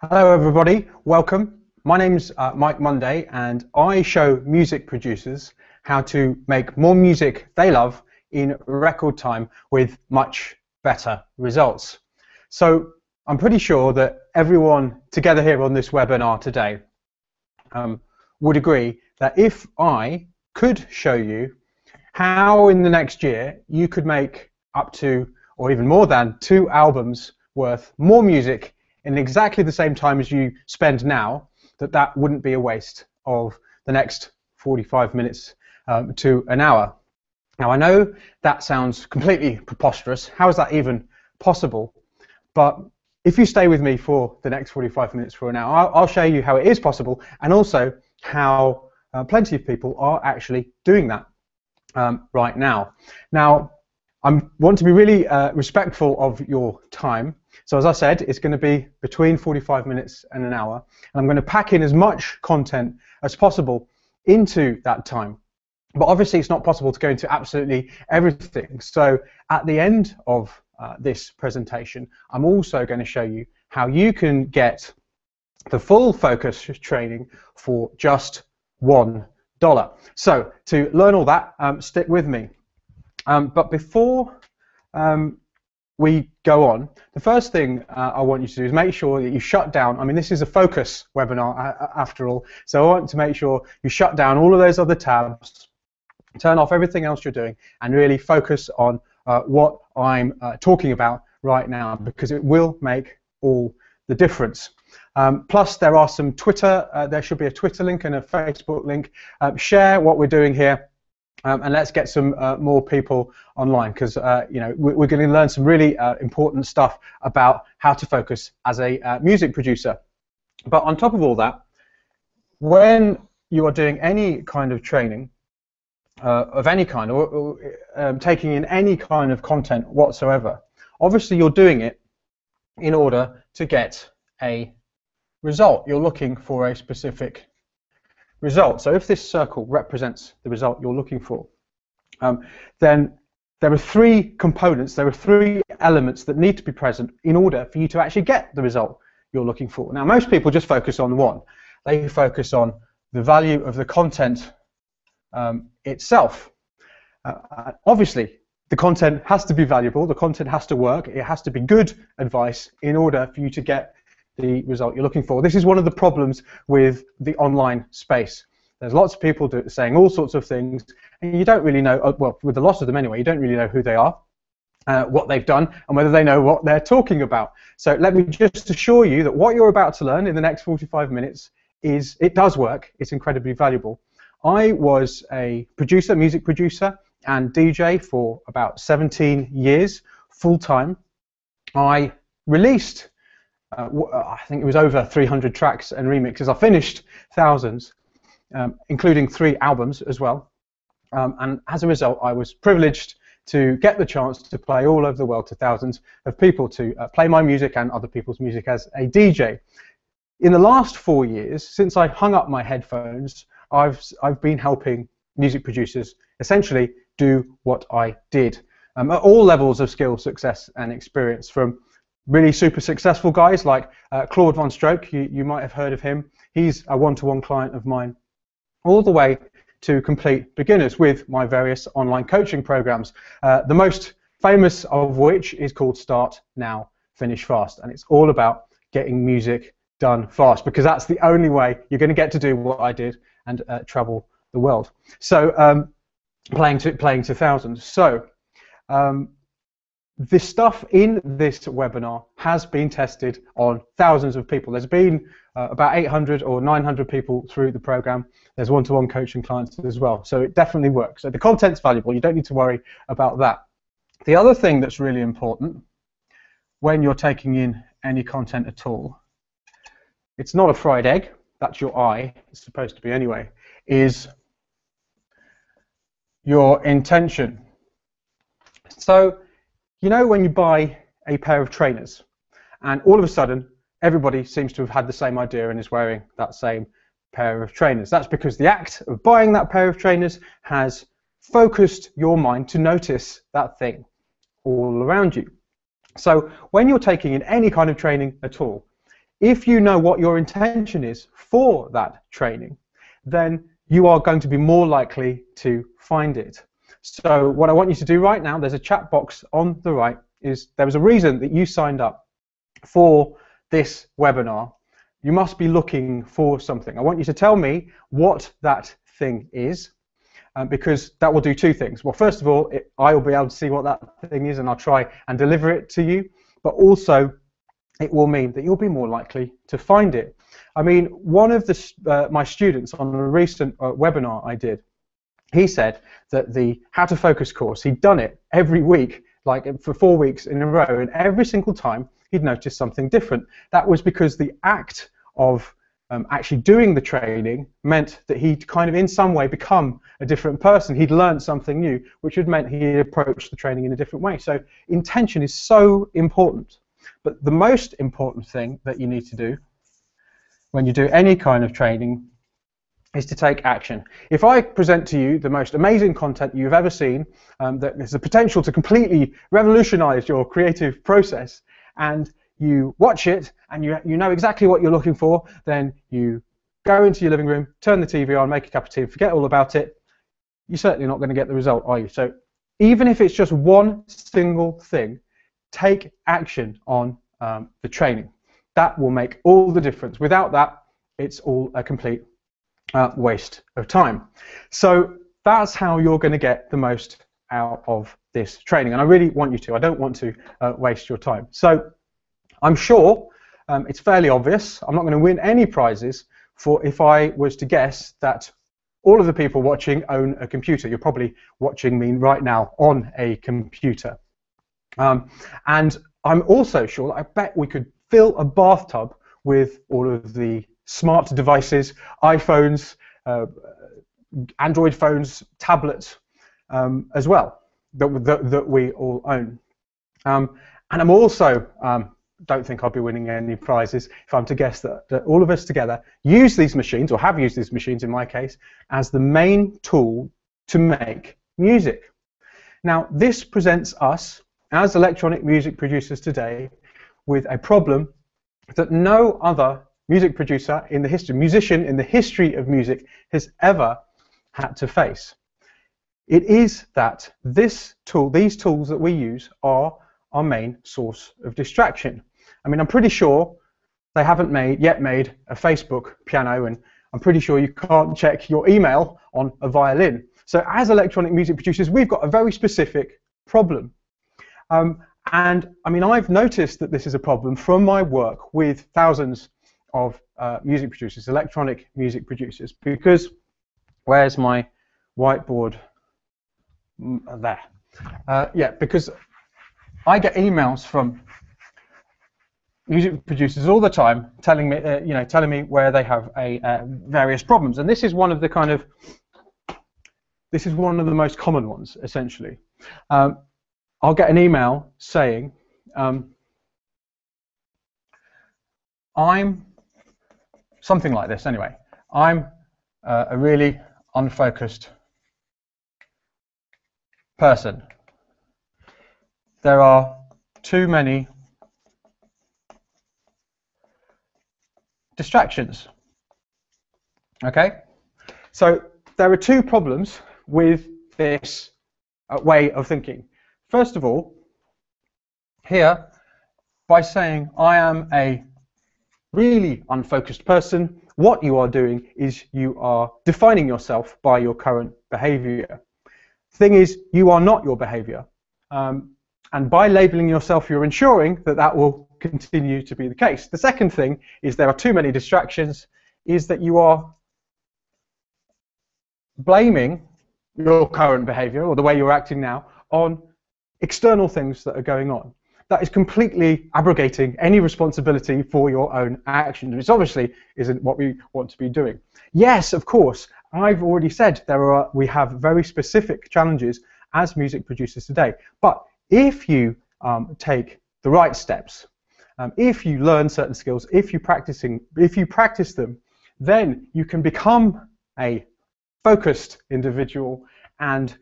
Hello everybody, welcome. My name's Mike Monday and I show music producers how to make more music they love in record time with much better results. So I'm pretty sure that everyone together here on this webinar today would agree that if I could show you how in the next year you could make up to or even more than 2 albums worth more music in exactly the same time as you spend now, that wouldn't be a waste of the next 45 minutes to an hour. Now I know that sounds completely preposterous. How is that even possible? But if you stay with me for the next 45 minutes for an hour, I'll show you how it is possible and also how plenty of people are actually doing that right now. Now I want to be really respectful of your time. So as I said, it's going to be between 45 minutes and an hour. And I'm going to pack in as much content as possible into that time. But obviously it's not possible to go into absolutely everything. So at the end of this presentation, I'm also going to show you how you can get the full focus training for just $1. So to learn all that, stick with me. But before we go on, the first thing I want you to do is make sure that you shut down. I mean, this is a focus webinar after all, so I want to make sure you shut down all of those other tabs, turn off everything else you're doing, and really focus on what I'm talking about right now, because it will make all the difference. Plus, there are some Twitter, there should be a Twitter link and a Facebook link. Share what we're doing here. And let's get some more people online, because you know, we're going to learn some really important stuff about how to focus as a music producer. But on top of all that, when you are doing any kind of training of any kind, or taking in any kind of content whatsoever, obviously you're doing it in order to get a result. You're looking for a specific result. So if this circle represents the result you're looking for, then there are 3 components, there are 3 elements that need to be present in order for you to actually get the result you're looking for. Now most people just focus on one. They focus on the value of the content itself. Obviously the content has to be valuable, the content has to work, it has to be good advice in order for you to get the result you're looking for. This is one of the problems with the online space. There's lots of people saying all sorts of things, and you don't really know, well, with a lot of them anyway, you don't really know who they are, what they've done, and whether they know what they're talking about. So let me just assure you that what you're about to learn in the next 45 minutes it does work, it's incredibly valuable. I was a producer, music producer, and DJ for about 17 years, full-time. I released I think it was over 300 tracks and remixes. I finished thousands, including 3 albums as well. And as a result, I was privileged to get the chance to play all over the world to thousands of people, to play my music and other people's music as a DJ. In the last 4 years, since I hung up my headphones, I've been helping music producers essentially do what I did at all levels of skill, success, and experience, from really super successful guys like Claude Von Stroke, you might have heard of him. He's a one-to-one client of mine, all the way to complete beginners with my various online coaching programs, the most famous of which is called Start Now, Finish Fast, and it's all about getting music done fast, because that's the only way you're going to get to do what I did and travel the world. So playing to thousands. So the stuff in this webinar has been tested on thousands of people. There's been about 800 or 900 people through the program. There's one-to-one coaching clients as well. So it definitely works. So the content's valuable. You don't need to worry about that. The other thing that's really important when you're taking in any content at all, it's not a fried egg. That's your eye. It's supposed to be anyway. Is your intention. So you know when you buy a pair of trainers and all of a sudden everybody seems to have had the same idea and is wearing that same pair of trainers. That's because the act of buying that pair of trainers has focused your mind to notice that thing all around you. So when you're taking in any kind of training at all, if you know what your intention is for that training, then you are going to be more likely to find it. So what I want you to do right now, there's a chat box on the right, is there was a reason that you signed up for this webinar. You must be looking for something. I want you to tell me what that thing is, because that will do two things. Well, first of all, I will be able to see what that thing is and I'll try and deliver it to you, but also it will mean that you'll be more likely to find it. I mean, one of my students on a recent webinar I did, he said that the How to Focus course, he'd done it every week, like for 4 weeks in a row, and every single time he'd noticed something different. That was because the act of actually doing the training meant that he'd kind of in some way become a different person. He'd learned something new, which had meant he'd approached the training in a different way. So intention is so important. But the most important thing that you need to do when you do any kind of training is to take action. If I present to you the most amazing content you've ever seen, that has the potential to completely revolutionize your creative process, and you watch it and you know exactly what you're looking for, then you go into your living room, turn the TV on, make a cup of tea, and forget all about it, you're certainly not going to get the result, are you? So even if it's just one single thing, take action on the training. That will make all the difference. Without that, it's all a complete waste of time. So that's how you're going to get the most out of this training, and I really want you to. I don't want to waste your time. So I'm sure it's fairly obvious. I'm not going to win any prizes for if I was to guess that all of the people watching own a computer. You're probably watching me right now on a computer. And I'm also sure that I bet we could fill a bathtub with all of the smart devices, iPhones, Android phones, tablets as well, that we all own. And I'm also, don't think I'll be winning any prizes if I'm to guess that all of us together use these machines, or have used these machines in my case, as the main tool to make music. Now, this presents us, as electronic music producers today, with a problem that no other music producer in the history, musician in the history of music has ever had to face. It is that these tools that we use are our main source of distraction. I mean, I'm pretty sure they haven't yet made a Facebook piano, and I'm pretty sure you can't check your email on a violin. So as electronic music producers, we've got a very specific problem. And I mean, I've noticed that this is a problem from my work with thousands of music producers, electronic music producers, because where's my whiteboard? There. Yeah, because I get emails from music producers all the time telling me, telling me where they have various problems, and this is one of the most common ones, essentially. I'll get an email saying, I'm something like this anyway. I'm a really unfocused person. There are too many distractions. Okay? So there are two problems with this way of thinking. First of all, here, by saying I am a really unfocused person, what you are doing is you are defining yourself by your current behavior. Thing is, you are not your behavior. And by labeling yourself, you're ensuring that that will continue to be the case. The second thing is there are too many distractions, is that you are blaming your current behavior, or the way you're acting now, on external things that are going on. That is completely abrogating any responsibility for your own actions, which obviously isn't what we want to be doing. Yes, of course, I've already said we have very specific challenges as music producers today. But if you take the right steps, if you learn certain skills, if you practice them, then you can become a focused individual, and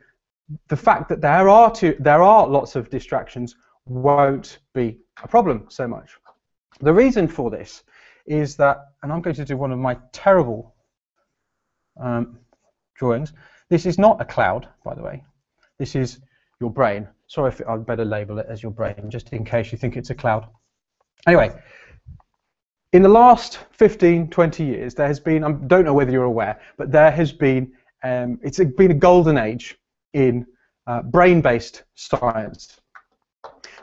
the fact that there are lots of distractions won't be a problem so much. The reason for this is that, and I'm going to do one of my terrible drawings. This is not a cloud, by the way. This is your brain. Sorry if I'd better label it as your brain, just in case you think it's a cloud. Anyway, in the last 15, 20 years, there has been, I don't know whether you're aware, but there has been, it's been a golden age in brain-based science.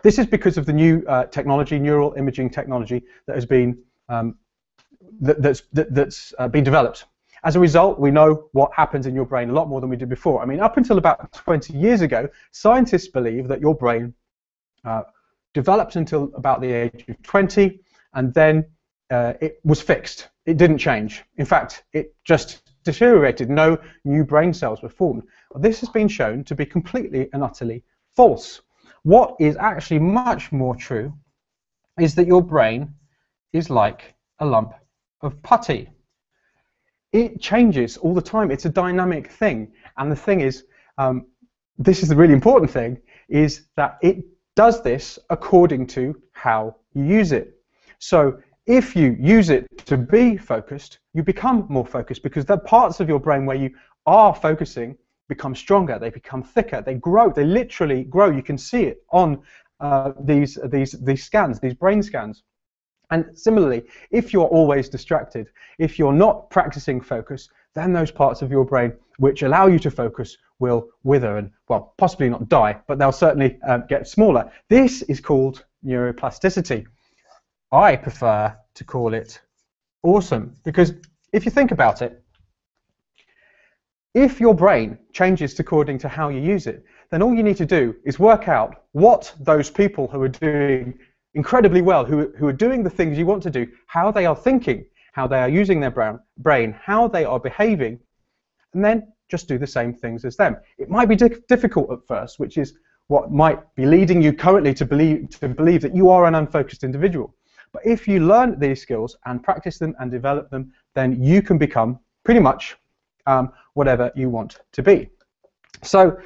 This is because of the new technology, neural imaging technology, that has been that's been developed. As a result, we know what happens in your brain a lot more than we did before. I mean, up until about 20 years ago, scientists believed that your brain developed until about the age of 20, and then it was fixed. It didn't change. In fact, it just deteriorated. No new brain cells were formed. Well, this has been shown to be completely and utterly false. What is actually much more true is that your brain is like a lump of putty. It changes all the time. It's a dynamic thing. And the thing is, this is the really important thing, is that it does this according to how you use it. So if you use it to be focused, you become more focused, because the parts of your brain where you are focusing become stronger, they become thicker, they grow, they literally grow. You can see it on these scans, these brain scans. And similarly, if you're always distracted, if you're not practicing focus, then those parts of your brain which allow you to focus will wither and, well, possibly not die, but they'll certainly get smaller. This is called neuroplasticity. I prefer to call it awesome, because if you think about it, if your brain changes according to how you use it, then all you need to do is work out what those people who are doing incredibly well, who are doing the things you want to do, how they are thinking, how they are using their brain, how they are behaving, and then just do the same things as them. It might be difficult at first, which is what might be leading you currently to believe that you are an unfocused individual. But if you learn these skills and practice them and develop them, then you can become pretty much whatever you want to be. So,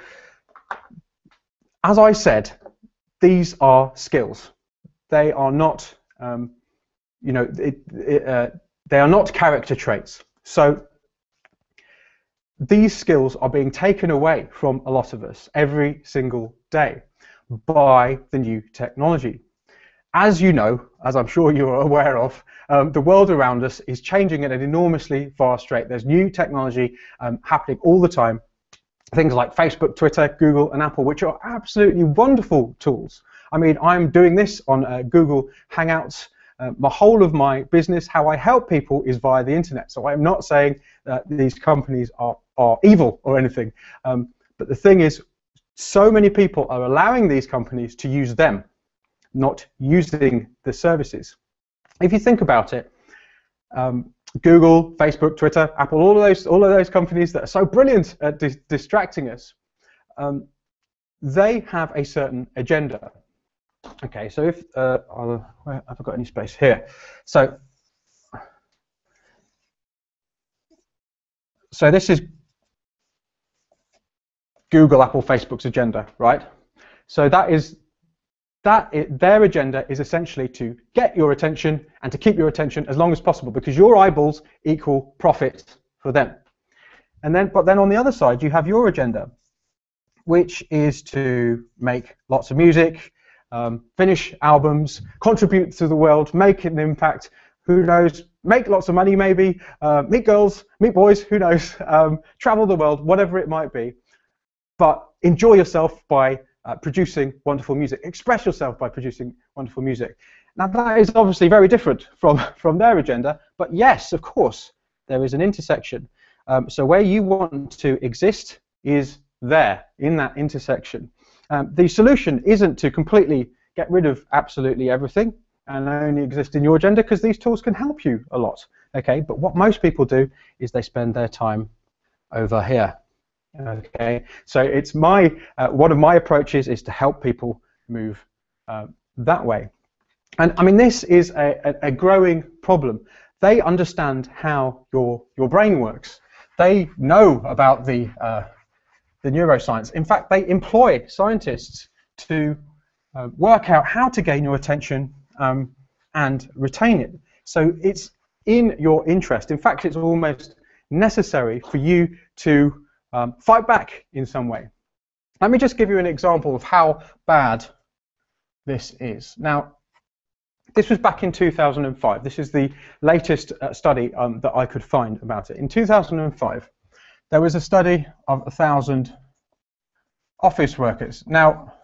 as I said, these are skills. They are not, they are not character traits. So these skills are being taken away from a lot of us every single day by the new technology. As you know, as I'm sure you are aware of, the world around us is changing at an enormously fast rate. There's new technology happening all the time. Things like Facebook, Twitter, Google, and Apple, which are absolutely wonderful tools. I mean, I'm doing this on Google Hangouts. The whole of my business, how I help people, is via the internet. So I'm not saying that these companies are evil or anything. But the thing is, so many people are allowing these companies to use them, not using the services. If you think about it, Google, Facebook, Twitter, Apple, all of those companies that are so brilliant at distracting us, they have a certain agenda. Okay, so if have I got any space here? So this is Google, Apple, Facebook's agenda, right? So their agenda is essentially to get your attention and to keep your attention as long as possible, because your eyeballs equal profit for them. But then on the other side, you have your agenda, which is to make lots of music, finish albums, contribute to the world, make an impact, who knows, make lots of money maybe, meet girls, meet boys, who knows, travel the world, whatever it might be, but enjoy yourself by producing wonderful music, express yourself by producing wonderful music. Now that is obviously very different from their agenda, but yes, of course, there is an intersection. So where you want to exist is there, in that intersection. The solution isn't to completely get rid of absolutely everything and only exist in your agenda, because these tools can help you a lot. Okay, but what most people do is they spend their time over here. Okay, so it's one of my approaches is to help people move that way. And I mean, this is a growing problem. They understand how your brain works. They know about the neuroscience. In fact, they employ scientists to work out how to gain your attention and retain it. So it's in your interest. In fact, it's almost necessary for you to fight back in some way. Let me just give you an example of how bad this is. Now, this was back in 2005. This is the latest study that I could find about it. In 2005, there was a study of 1,000 office workers. Now,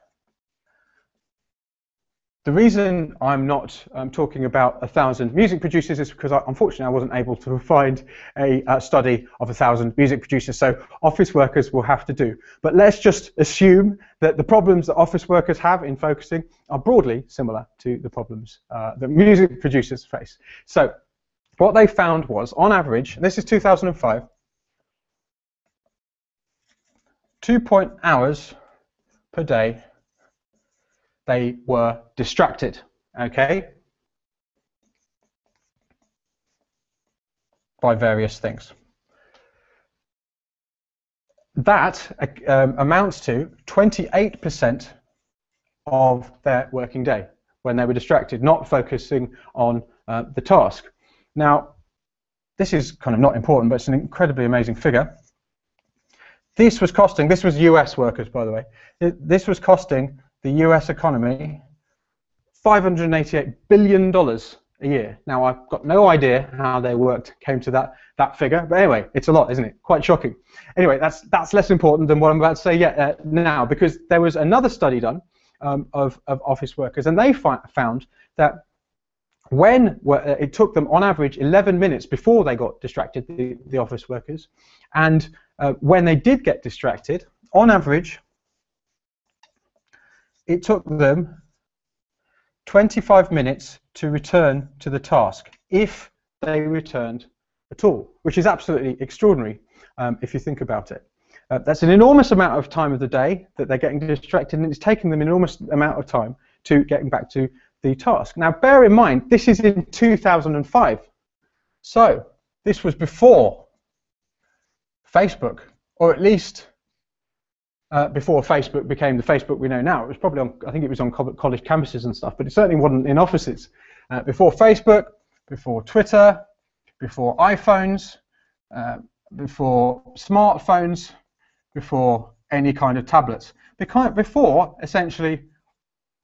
the reason I'm not talking about 1,000 music producers is because, unfortunately, I wasn't able to find a study of 1,000 music producers, so office workers will have to do. But let's just assume that the problems that office workers have in focusing are broadly similar to the problems that music producers face. So what they found was, on average, and this is 2005, 2 hours per day they were distracted, okay, by various things. That amounts to 28% of their working day when they were distracted, not focusing on the task. Now, this is kind of not important, but it's an incredibly amazing figure. This was costing, this was US workers, by the way, this was costing the US economy $588 billion a year. Now, I've got no idea how they came to that figure, but anyway, it's a lot, isn't it? Quite shocking. Anyway, that's less important than what I'm about to say now, because there was another study done of office workers, and they found that when it took them on average 11 minutes before they got distracted, the office workers, and when they did get distracted, on average, it took them 25 minutes to return to the task, if they returned at all, which is absolutely extraordinary if you think about it. That's an enormous amount of time of the day that they're getting distracted, and it's taking them an enormous amount of time to getting back to the task. Now, bear in mind, this is in 2005, so this was before Facebook, or at least before Facebook became the Facebook we know now. It was probably on, I think it was on college campuses and stuff, but it certainly wasn't in offices. Before Facebook, before Twitter, before iPhones, before smartphones, before any kind of tablets. Before, essentially,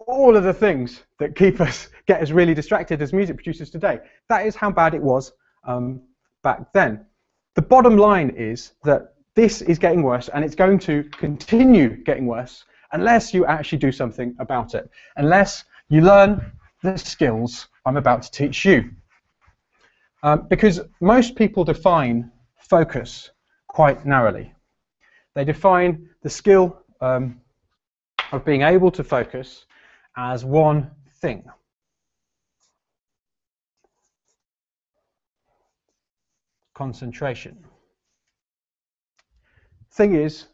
all of the things that get us really distracted as music producers today. That is how bad it was back then. The bottom line is that this is getting worse, and it's going to continue getting worse unless you actually do something about it, unless you learn the skills I'm about to teach you. Because most people define focus quite narrowly. They define the skill of being able to focus as one thing. Concentration. Thing is,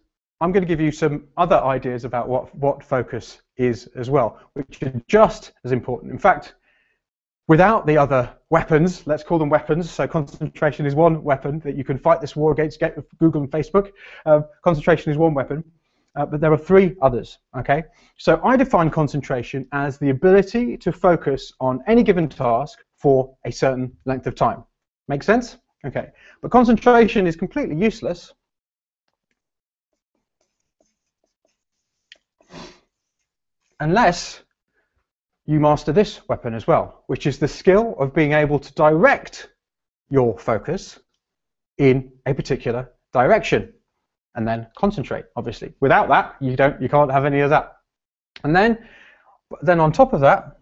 I'm going to give you some other ideas about what focus is as well, which are just as important. In fact, without the other weapons, let's call them weapons, so concentration is one weapon that you can fight this war against Google and Facebook. Concentration is one weapon, but there are three others, okay? So I define concentration as the ability to focus on any given task for a certain length of time. Make sense? Okay, but concentration is completely useless unless you master this weapon as well, which is the skill of being able to direct your focus in a particular direction, and then concentrate, obviously. Without that, you can't have any of that. And then on top of that,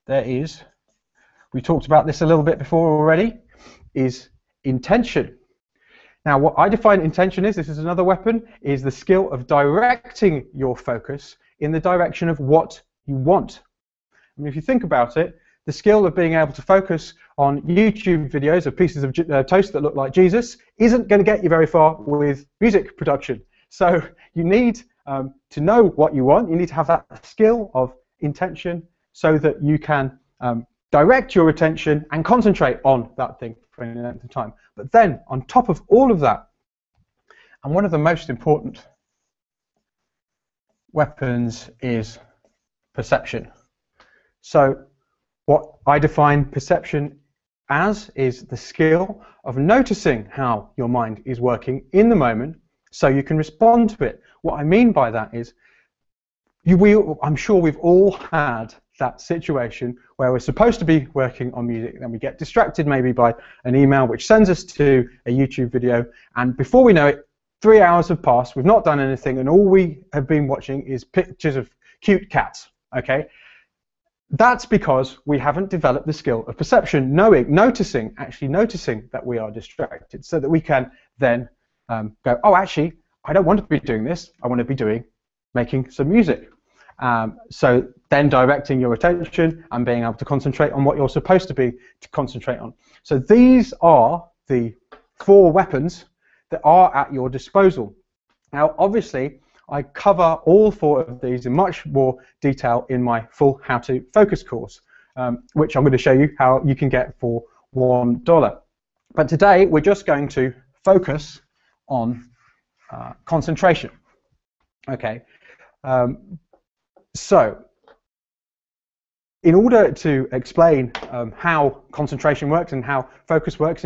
there is, we talked about this a little bit before already, is intention. Now, what I define intention is, this is another weapon, is the skill of directing your focus in the direction of what you want. I mean, if you think about it, the skill of being able to focus on YouTube videos of pieces of toast that look like Jesus isn't going to get you very far with music production. So you need to know what you want. You need to have that skill of intention so that you can direct your attention and concentrate on that thing for any length of time. But then, on top of all of that, and one of the most important weapons is perception. So what I define perception as is the skill of noticing how your mind is working in the moment so you can respond to it. What I mean by that is, I'm sure we've all had that situation where we're supposed to be working on music, and we get distracted maybe by an email which sends us to a YouTube video, and before we know it, 3 hours have passed, we've not done anything, and all we have been watching is pictures of cute cats, okay? That's because we haven't developed the skill of perception, actually noticing that we are distracted, so that we can then go, oh, actually, I don't want to be doing this, I want to be making some music. So then directing your attention and being able to concentrate on what you're supposed to concentrate on. So these are the 4 weapons that are at your disposal. Now, obviously, I cover all 4 of these in much more detail in my full How to Focus course, which I'm going to show you how you can get for $1. But today, we're just going to focus on concentration. Okay. So, in order to explain how concentration works and how focus works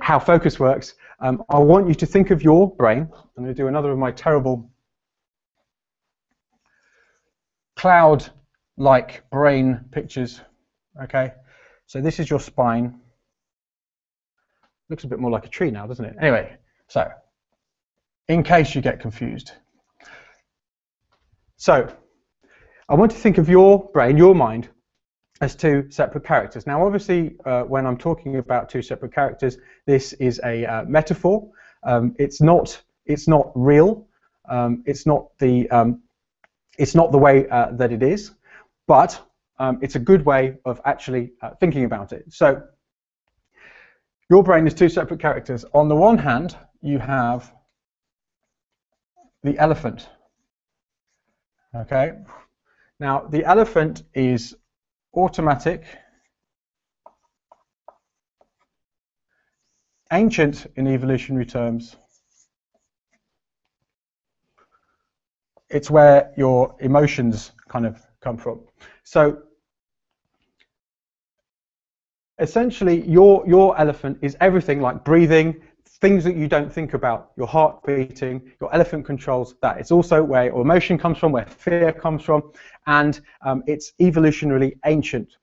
how focus works, I want you to think of your brain. I'm going to do another of my terrible cloud-like brain pictures. Okay, so this is your spine. Looks a bit more like a tree now, doesn't it? Anyway, so in case you get confused. So, I want to think of your brain, your mind, as 2 separate characters. Now, obviously, when I'm talking about 2 separate characters, this is a metaphor. It's not real. It's not the way that it is, but it's a good way of actually thinking about it. So, your brain is 2 separate characters. On the one hand, you have the elephant. Okay, now the elephant is automatic, ancient in evolutionary terms. It's where your emotions kind of come from. So essentially your elephant is everything like breathing, things that you don't think about, your heart beating, your elephant controls that. It's also where your emotion comes from, where fear comes from, and it's evolutionarily ancient.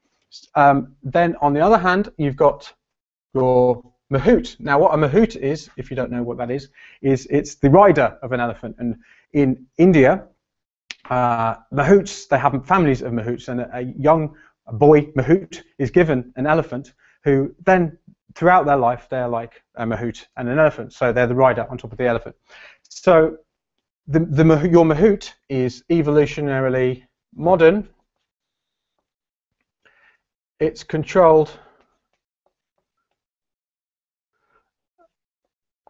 Then on the other hand, you've got your mahout. Now what a mahout is, if you don't know what that is it's the rider of an elephant. And in India, mahouts, they have families of mahouts, and a young boy mahout is given an elephant who then throughout their life, they're like a mahout and an elephant, so they're the rider on top of the elephant. So your mahout is evolutionarily modern. It's controlled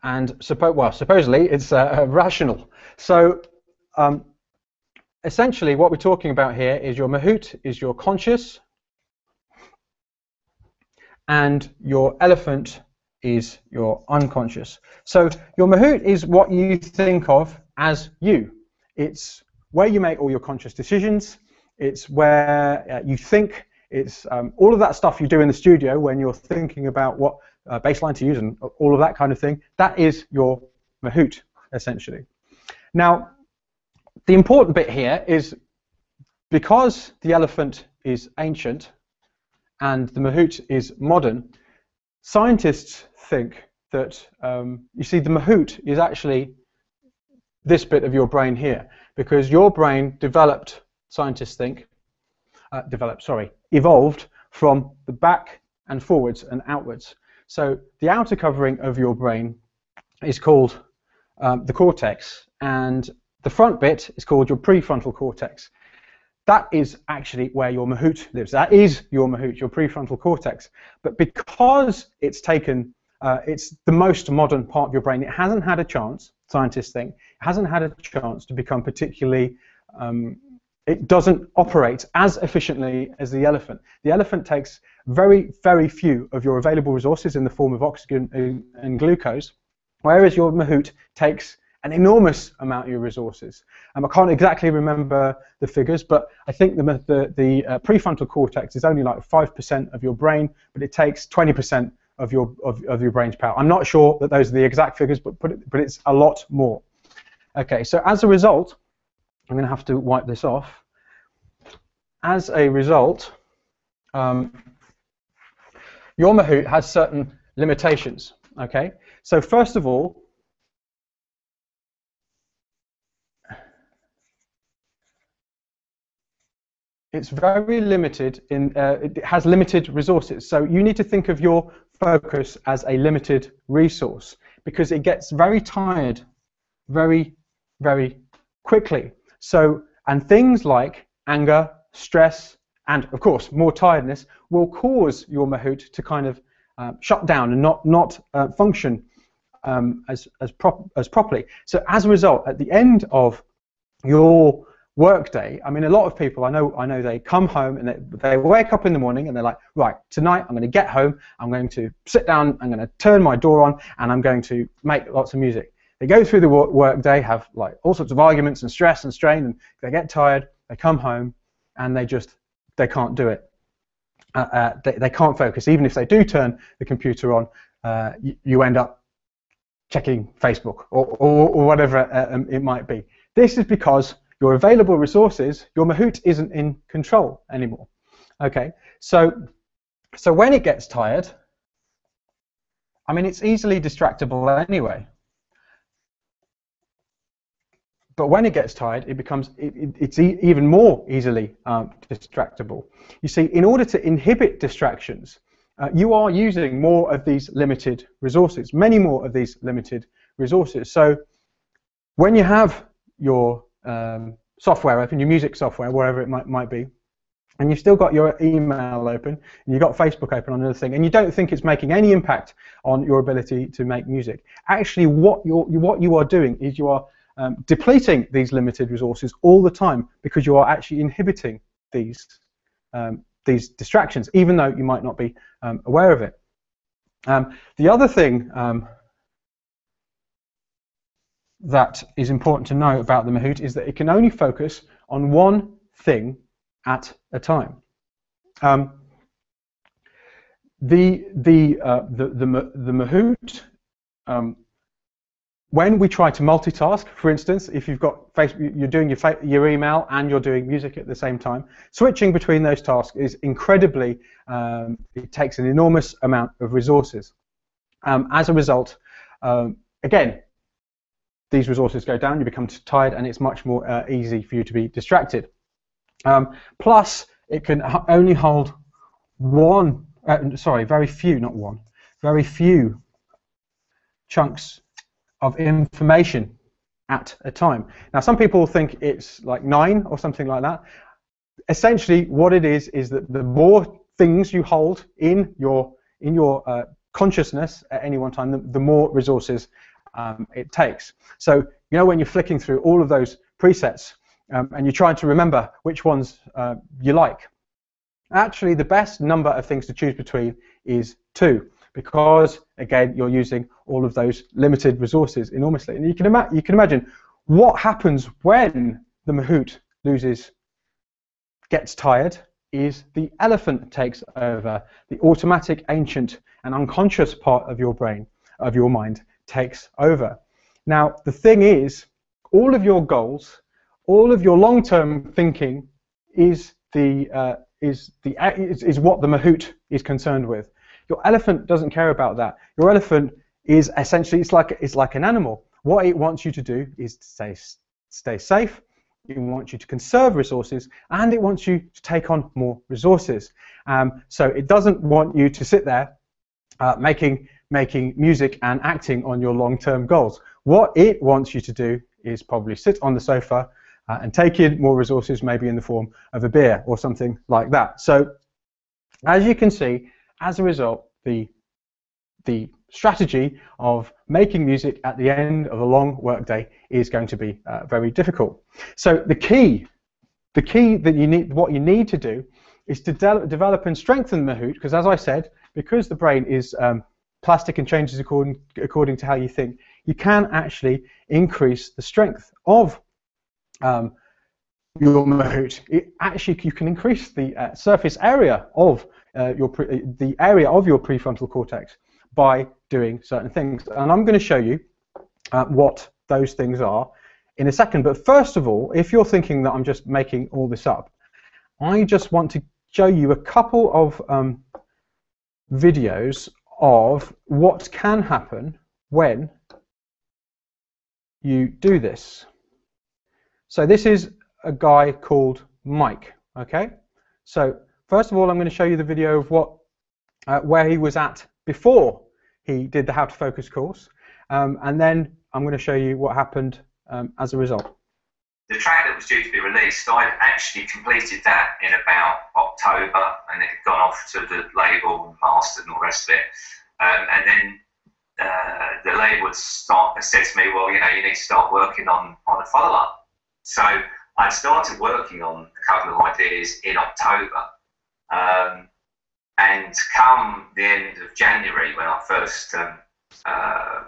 and supposedly it's rational. So essentially what we're talking about here is your mahout is your conscious, and your elephant is your unconscious. So your mahout is what you think of as you. It's where you make all your conscious decisions. It's where you think. It's all of that stuff you do in the studio when you're thinking about what bass line to use and all of that kind of thing. That is your mahout, essentially. Now, the important bit here is because the elephant is ancient and the mahout is modern, scientists think that, you see, the mahout is actually this bit of your brain here, because your brain developed, scientists think, evolved from the back and forwards and outwards. So the outer covering of your brain is called the cortex, and the front bit is called your prefrontal cortex. That is actually where your mahout lives. That is your mahout, your prefrontal cortex. But because it's taken, it's the most modern part of your brain, it hasn't had a chance, scientists think, it hasn't had a chance to become particularly, it doesn't operate as efficiently as the elephant. The elephant takes very, very few of your available resources in the form of oxygen and glucose, whereas your mahout takes an enormous amount of your resources. I can't exactly remember the figures, but I think the prefrontal cortex is only like 5% of your brain, but it takes 20% of your brain's power. I'm not sure that those are the exact figures, but it's a lot more. Okay, so as a result, I'm going to have to wipe this off. As a result, your Mahout has certain limitations. Okay, so first of all, it's very limited in, it has limited resources. So you need to think of your focus as a limited resource because it gets very tired very, very quickly. So, and things like anger, stress, and of course more tiredness will cause your Mahout to kind of shut down and not function as properly. So as a result, at the end of your workday, I mean, a lot of people I know they come home and they wake up in the morning and they're like, right, tonight I'm going to get home, I'm going to sit down, I'm going to turn my door on, and I'm going to make lots of music. They go through the workday, have like all sorts of arguments and stress and strain, and they get tired. They come home and they can't do it. They can't focus. Even if they do turn the computer on, you end up checking Facebook or whatever it might be. This is because your available resources, your Mahout isn't in control anymore. Okay, so when it gets tired, I mean, it's easily distractible anyway. But when it gets tired, it becomes it's even more easily distractible. You see, in order to inhibit distractions, you are using more of these limited resources, many more of these limited resources. So when you have your software open, your music software, wherever it might be, and you've still got your email open, and you've got Facebook open on another thing, and you don't think it's making any impact on your ability to make music, actually what you are doing is you are depleting these limited resources all the time because you are actually inhibiting these distractions, even though you might not be aware of it. The other thing that is important to know about the Mahout is that it can only focus on one thing at a time. The Mahout, when we try to multitask, for instance, if you've got Facebook, you're doing your email and you're doing music at the same time, switching between those tasks is incredibly, it takes an enormous amount of resources. As a result, again, these resources go down, you become tired, and it's much more easy for you to be distracted. Plus, it can only hold very few chunks of information at a time. Now, some people think it's like 9 or something like that. Essentially, what it is that the more things you hold in your consciousness at any one time, the more resources it takes. So, you know, when you're flicking through all of those presets and you're trying to remember which ones you like, actually, the best number of things to choose between is 2. Because, again, you're using all of those limited resources enormously. And you can imagine what happens when the Mahout gets tired is the elephant takes over. The automatic, ancient, and unconscious part of your brain, of your mind, takes over. Now, the thing is, all of your goals, all of your long-term thinking is what the Mahout is concerned with. Your elephant doesn't care about that. Your elephant is essentially, it's like an animal. What it wants you to do is to stay safe. It wants you to conserve resources, and it wants you to take on more resources. So it doesn't want you to sit there making music and acting on your long-term goals. What it wants you to do is probably sit on the sofa and take in more resources, maybe in the form of a beer or something like that. So as you can see, as a result, the strategy of making music at the end of a long workday is going to be very difficult. So the key that what you need to do is to develop and strengthen the Mahout, because as I said, because the brain is plastic and changes according to how you think, you can actually increase the strength of your mood. You can increase the surface area of the area of your prefrontal cortex by doing certain things. And I'm going to show you what those things are in a second. But first of all, if you're thinking that I'm just making all this up, I just want to show you a couple of videos of what can happen when you do this. So this is a guy called Mike. Okay, so first of all, I'm going to show you the video of where he was at before he did the How to Focus course, and then I'm going to show you what happened as a result. The track that was due to be released, I'd actually completed that in about October, and it had gone off to the label and mastered and all the rest of it. And then the label had said to me, well, you know, you need to start working on a follow-up. So I started working on a couple of ideas in October. And come the end of January, when I first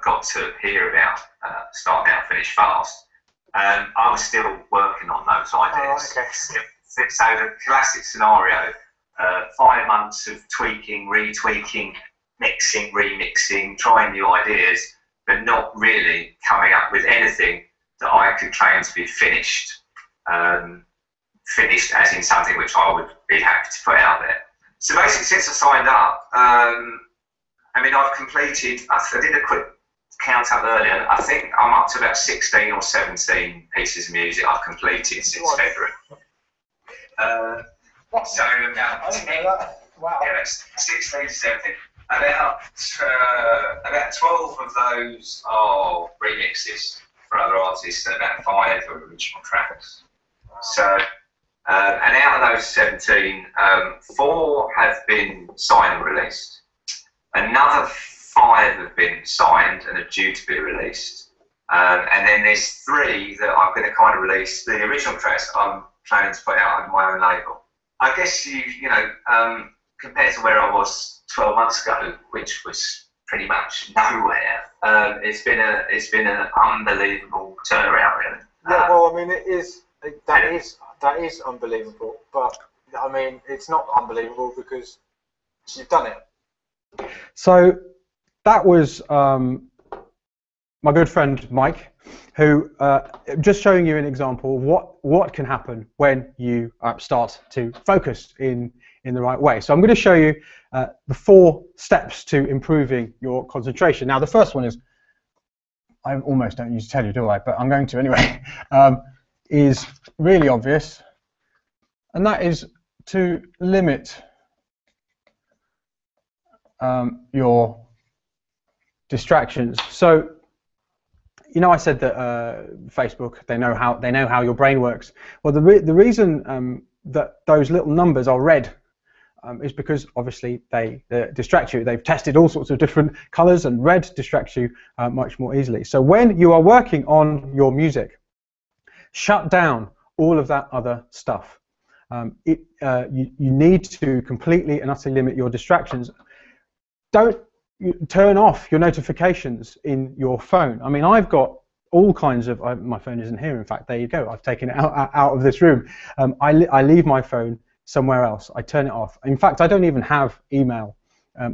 got to hear about Start Now, Finish Fast, I was still working on those ideas. Oh, okay. So the classic scenario, 5 months of tweaking, retweaking, mixing, remixing, trying new ideas, but not really coming up with anything that I could claim to be finished. Finished as in something which I would be happy to put out there. So basically, since I signed up, I mean, I've completed, I did a quick count up earlier, I think I'm up to about 16 or 17 pieces of music I've completed since February. So about 10, wow. Yeah, that's 16 to 17. About 12 of those are remixes for other artists, and about 5 are original tracks. Wow. So, and out of those 17, 4 have been signed and released. Another 5 have been signed and are due to be released. And then there's 3 that I'm going to kind of release. The original tracks I'm planning to put out on my own label. I guess you know, compared to where I was 12 months ago, which was pretty much nowhere, it's been an unbelievable turnaround, really. Yeah, well, I mean, that is unbelievable, but I mean, it's not unbelievable because you've done it. So that was my good friend Mike, who just showing you an example of what can happen when you start to focus in the right way. So I'm going to show you the 4 steps to improving your concentration. Now the first one is, I almost don't need to tell you, do I? But I'm going to anyway. Is really obvious, and that is to limit your distractions. So, you know, I said that Facebook, they know how your brain works. Well, the reason that those little numbers are red is because obviously they distract you. They've tested all sorts of different colors, and red distracts you much more easily. So when you are working on your music, shut down all of that other stuff. You need to completely and utterly limit your distractions. Don't turn off your notifications in your phone. I mean, I've got all kinds of, my phone isn't here, in fact, there you go, I've taken it out of this room. I leave my phone somewhere else, I turn it off. In fact, I don't even have email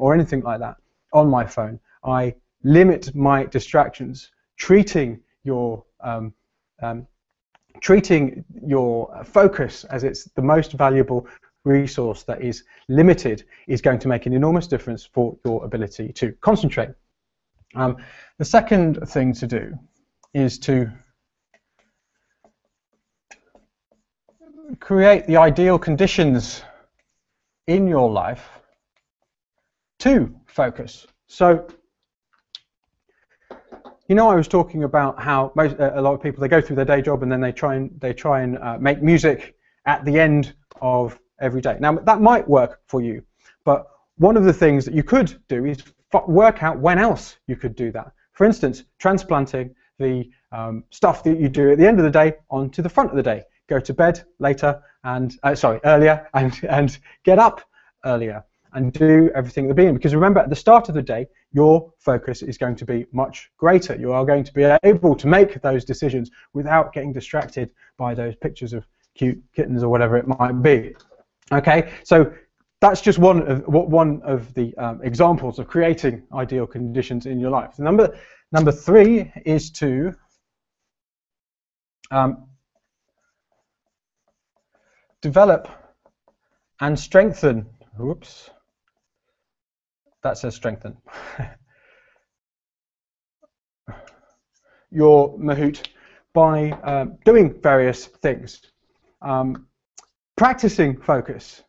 or anything like that on my phone. I limit my distractions, treating your focus as it's the most valuable resource that is limited is going to make an enormous difference for your ability to concentrate. The second thing to do is to create the ideal conditions in your life to focus. So, you know, I was talking about how a lot of people, they go through their day job and then they try and make music at the end of every day. Now that might work for you, but one of the things that you could do is work out when else you could do that. For instance, transplanting the stuff that you do at the end of the day onto the front of the day. Go to bed later and earlier and get up earlier. and do everything at the beginning. Because remember, at the start of the day, your focus is going to be much greater. You are going to be able to make those decisions without getting distracted by those pictures of cute kittens or whatever it might be. Okay, so that's just one of the examples of creating ideal conditions in your life. Number 3 is to develop and strengthen. Whoops, that says strengthen. Your Mahout by doing various things, practicing focus,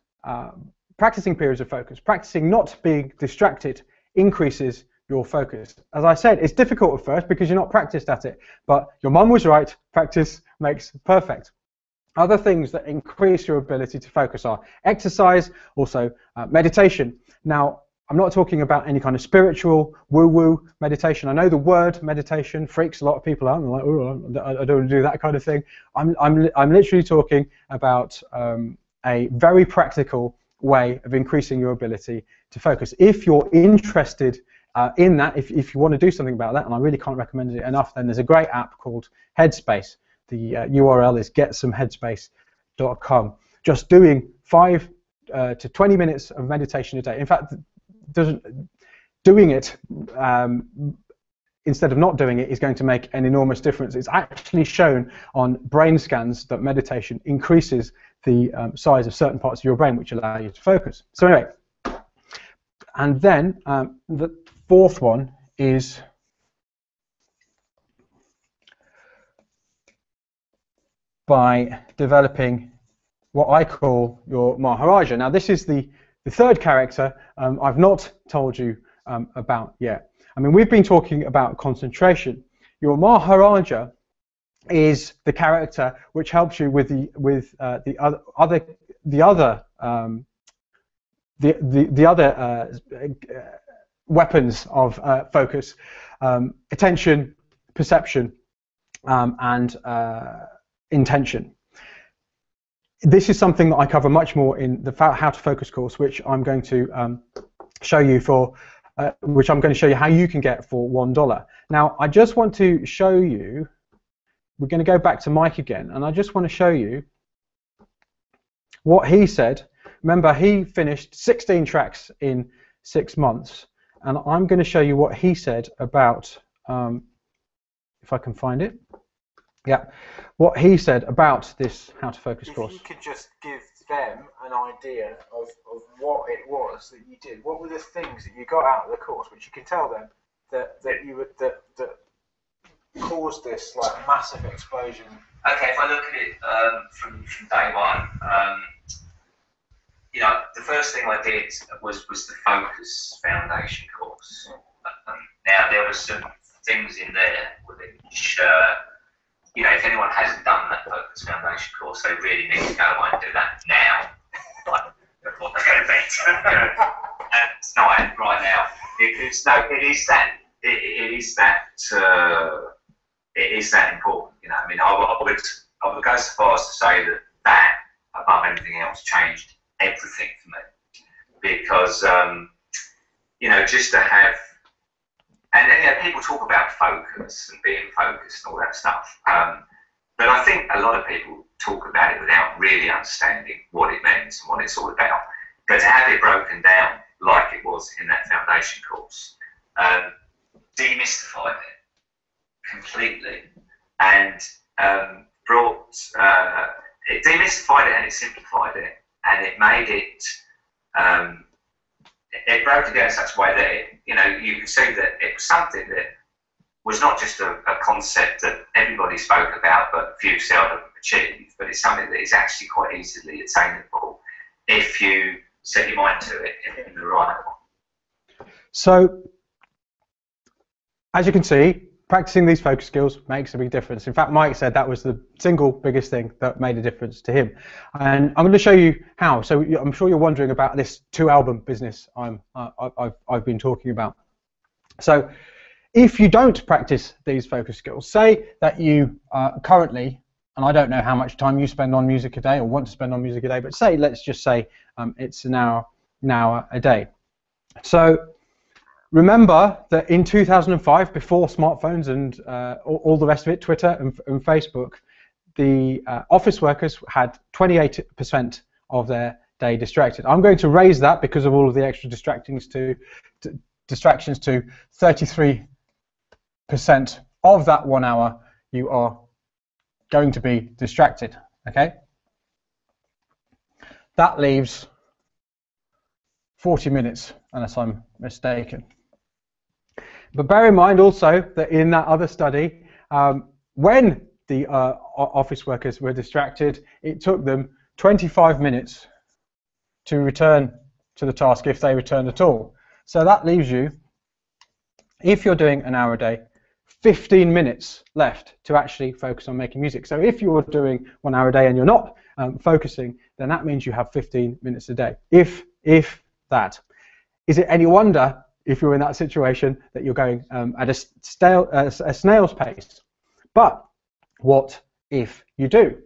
practicing periods of focus, practicing not being distracted increases your focus. As I said, it's difficult at first because you're not practiced at it, but your mum was right, practice makes perfect. Other things that increase your ability to focus are exercise, also meditation. Now, I'm not talking about any kind of spiritual woo-woo meditation. I know the word meditation freaks a lot of people out. They're like, oh, I don't want to do that kind of thing. I'm literally talking about a very practical way of increasing your ability to focus. If you're interested in that, if you want to do something about that, and I really can't recommend it enough, then there's a great app called Headspace. The URL is getsomeheadspace.com. Just doing 5 to 20 minutes of meditation a day. In fact, doing it instead of not doing it is going to make an enormous difference. It's actually shown on brain scans that meditation increases the size of certain parts of your brain which allow you to focus. So anyway, and then the 4th one is by developing what I call your Maharaja. Now this is the 3rd character I've not told you about yet. I mean, we've been talking about concentration. Your Maharaja is the character which helps you with the other weapons of focus: attention, perception, and intention. This is something that I cover much more in the How to Focus course, which I'm going to show you how you can get for $1. Now, I just want to show you. We're going to go back to Mike again, and I just want to show you what he said. Remember, he finished 16 tracks in 6 months, and I'm going to show you what he said about, if I can find it, yeah, what he said about this How to Focus course. If you could just give them an idea of what it was that you did, what were the things that you got out of the course, which you can tell them that caused this like massive explosion? Okay, if I look at it from day one, you know, the first thing I did was the Focus Foundation course. Now there were some things in there which, you know, if anyone hasn't done that Focus Foundation course, they really need to go and do that now, like before they go to bed. Tonight, right now, because no, it is that important. You know, I mean, I would go so far as to say that above anything else changed everything for me, because you know, just to have, and you know, people talk about focus and being focused and all that stuff, but I think a lot of people talk about it without really understanding what it means and what it's all about. But to have it broken down like it was in that foundation course, demystified it completely, and it demystified it and it simplified it, and it made it, it broke it down in such a way that it, you know, you could see that it was something that was not just a concept that everybody spoke about but few seldom achieved, but it's something that is actually quite easily attainable if you set your mind to it in the right way. So, as you can see, practicing these focus skills makes a big difference. In fact, Mike said that was the single biggest thing that made a difference to him. And I'm going to show you how. So I'm sure you're wondering about this 2-album business I've been talking about. So if you don't practice these focus skills, say that you currently, and I don't know how much time you spend on music a day or want to spend on music a day, but say, let's just say it's an hour an hour a day. So remember that in 2005, before smartphones and all the rest of it, Twitter and Facebook, the office workers had 28% of their day distracted. I'm going to raise that because of all of the extra distractions to 33% of that 1 hour you are going to be distracted. Okay, that leaves 40 minutes unless I'm mistaken. But bear in mind also that in that other study, when the office workers were distracted, it took them 25 minutes to return to the task if they returned at all. So that leaves you, if you're doing an hour a day, 15 minutes left to actually focus on making music. So if you're doing 1 hour a day and you're not focusing, then that means you have 15 minutes a day, if that. Is it any wonder, if you're in that situation, that you're going at a snail's pace? But what if you do?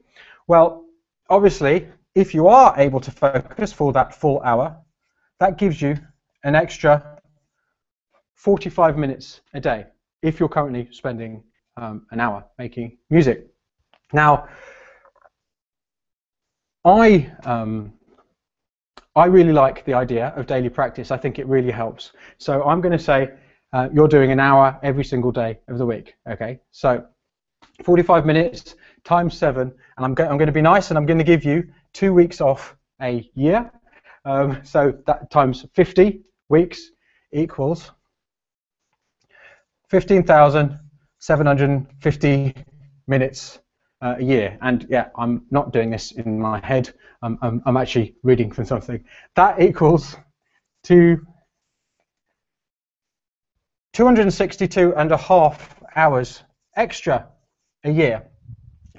Well, obviously, if you are able to focus for that full hour, that gives you an extra 45 minutes a day if you're currently spending an hour making music. Now, I really like the idea of daily practice. I think it really helps. So I'm going to say you're doing an hour every single day of the week. Okay, so 45 minutes times 7, and I'm going to be nice, and I'm going to give you 2 weeks off a year. So that times 50 weeks equals 15,750 minutes a year. And yeah, I'm not doing this in my head. I'm actually reading from something. That equals to 262.5 hours extra a year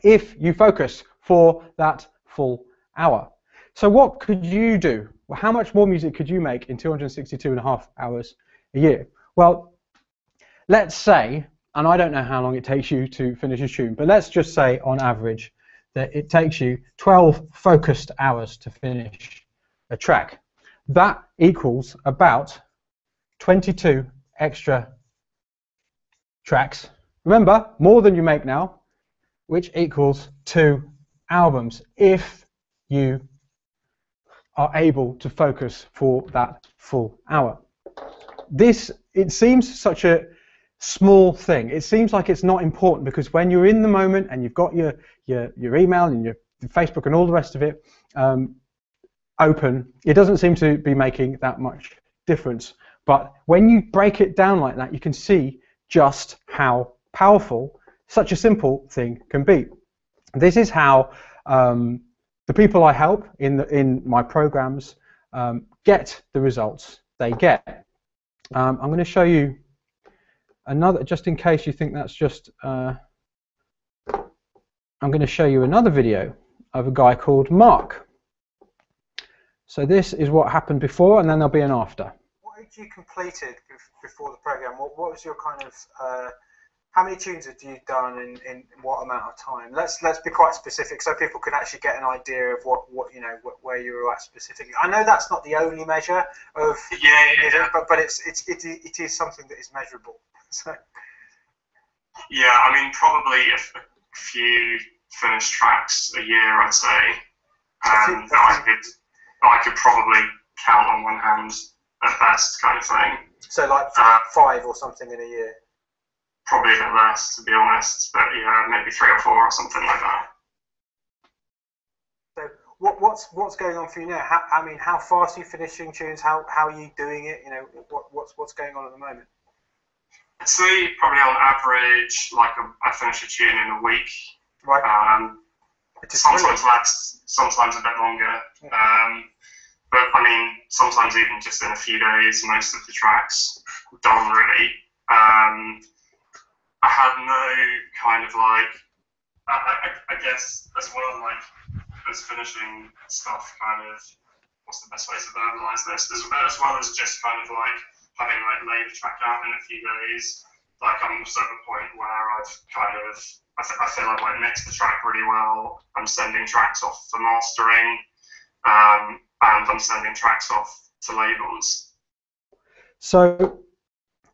if you focus for that full hour. So what could you do? Well, how much more music could you make in 262.5 hours a year? Well, let's say, and I don't know how long it takes you to finish a tune, but let's just say on average that it takes you 12 focused hours to finish a track. That equals about 22 extra tracks. Remember, more than you make now, which equals 2 albums if you are able to focus for that full hour. This, it seems such a small thing. It seems like it's not important because when you're in the moment and you've got your email and your Facebook and all the rest of it open, it doesn't seem to be making that much difference. But when you break it down like that, you can see just how powerful such a simple thing can be. This is how the people I help in my programs get the results they get. I'm going to show you another, just in case you think that's just, I'm going to show you another video of a guy called Mark. So this is what happened before, and then there'll be an after. What had you completed before the program? What was your kind of, how many tunes had you done in what amount of time? Let's be quite specific so people can actually get an idea of what you know where you were at specifically. I know that's not the only measure of but it is something that is measurable. So. Yeah, I mean probably a few finished tracks a year, I'd say. I could probably count on one hand at best, kind of thing. So like 5 or something in a year. Probably a bit less, to be honest, but yeah, maybe 3 or 4 or something like that. So what's going on for you now? I mean, how fast are you finishing tunes? How are you doing it? You know, what's going on at the moment? I'd say probably on average, like I finish a tune in a week. Right. Sometimes less, sometimes a bit longer. But I mean, sometimes even just in a few days, most of the tracks done really. I had no kind of like, I guess as well, like as finishing stuff kind of, what's the best way to verbalize this, as well as just kind of like having like laid a track out in a few days, like I'm also at a point where I've kind of, I feel I've like mixed the track really well, I'm sending tracks off for mastering, and I'm sending tracks off to labels. So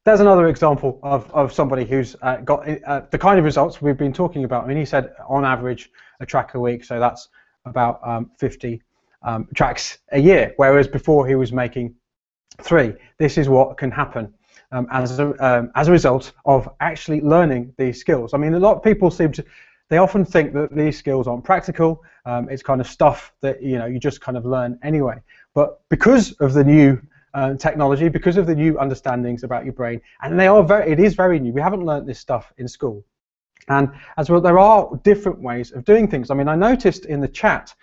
there's another example of somebody who's got the kind of results we've been talking about. I mean, he said on average a track a week, so that's about 50 tracks a year, whereas before he was making 3. This is what can happen as a result of actually learning these skills. I mean, a lot of people they often think that these skills aren't practical. It's kind of stuff that you just kind of learn anyway. But because of the new technology, because of the new understandings about your brain, and it is very new. We haven't learned this stuff in school. And as well, there are different ways of doing things. I mean, I noticed in the chat,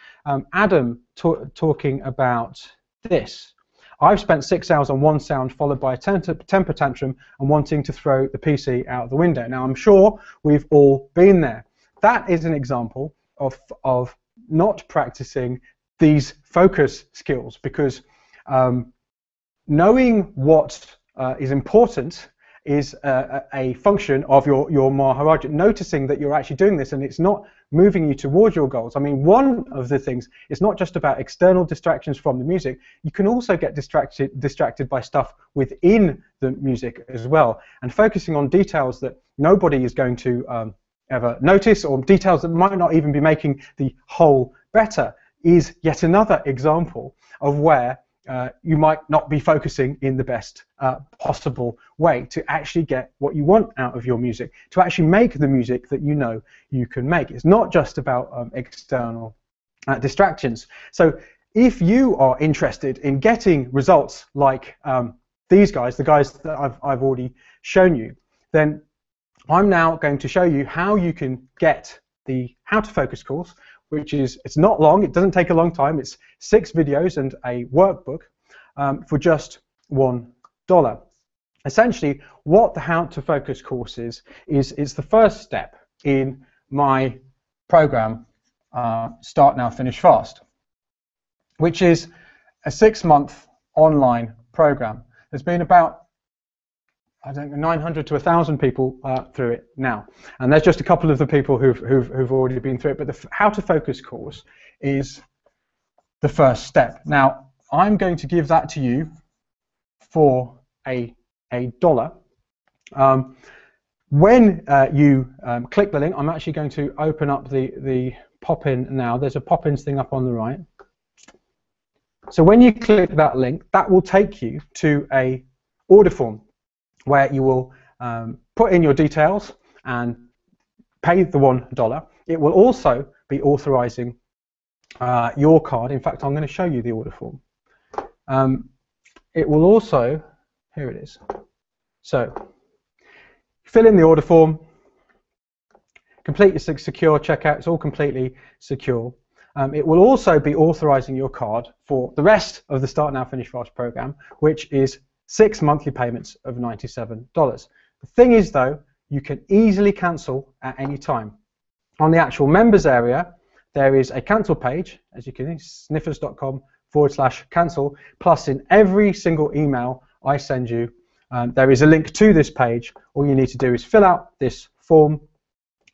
Adam talking about this. I've spent 6 hours on one sound followed by a temper tantrum and wanting to throw the PC out the window. Now, I'm sure we've all been there. That is an example of not practicing these focus skills, because knowing what is important is a function of your Maharaja, noticing that you're actually doing this and it's not moving you towards your goals. I mean, one of the things, it's not just about external distractions from the music, you can also get distracted by stuff within the music as well, and focusing on details that nobody is going to ever notice, or details that might not even be making the whole better, is yet another example of where you might not be focusing in the best possible way to actually get what you want out of your music, to actually make the music that you know you can make. It's not just about external distractions. So if you are interested in getting results like these guys, the guys that I've already shown you, then I'm now going to show you how you can get the How to Focus course, which it's not long, it doesn't take a long time, it's 6 videos and a workbook for just $1. Essentially, what the How to Focus course is it's the first step in my program, Start Now, Finish Fast, which is a 6-month online program. There's been about, I don't know, 900 to 1,000 people through it now, and there's just a couple of the people who've already been through it. But the How to Focus course is the first step. Now, I'm going to give that to you for $1. When you click the link, I'm actually going to open up the pop-in now. There's a pop-ins thing up on the right. So when you click that link, that will take you to a order form, where you will put in your details and pay the $1. It will also be authorizing your card. In fact, I'm going to show you the order form. It will also, here it is. So fill in the order form, completely secure checkout, it's all completely secure. It will also be authorizing your card for the rest of the Start Now, Finish Fast program, which is 6 monthly payments of $97. The thing is, though, you can easily cancel at any time. On the actual members area, there is a cancel page, as you can see, sniffers.com/cancel, plus in every single email I send you, there is a link to this page. All you need to do is fill out this form,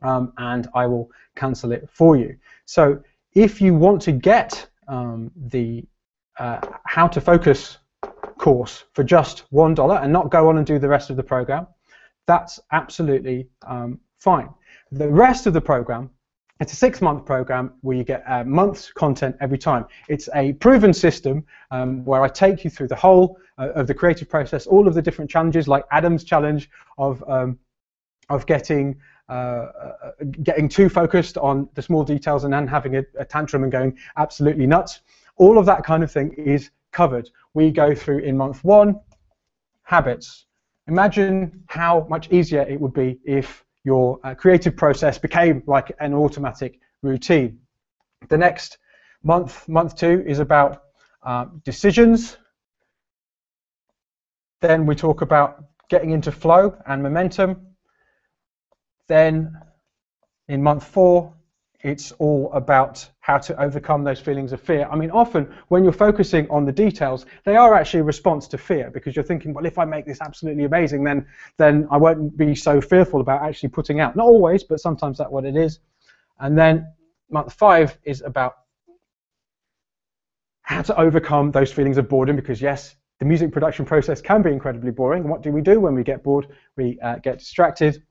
and I will cancel it for you. So if you want to get the How to Focus course for just $1 and not go on and do the rest of the program, that's absolutely fine. The rest of the program, it's a 6-month program where you get a month's content every time. It's a proven system where I take you through the whole of the creative process, all of the different challenges, like Adam's challenge of getting too focused on the small details and then having a tantrum and going absolutely nuts. All of that kind of thing is covered. We go through in month 1 habits. Imagine how much easier it would be if your creative process became like an automatic routine. The next month 2, is about decisions. Then we talk about getting into flow and momentum. Then in month 4, it's all about how to overcome those feelings of fear. I mean, often when you're focusing on the details, they are actually a response to fear, because you're thinking, well, if I make this absolutely amazing, then I won't be so fearful about actually putting out. Not always, but sometimes that's what it is. And then month 5 is about how to overcome those feelings of boredom, because yes, the music production process can be incredibly boring. What do we do when we get bored? We get distracted.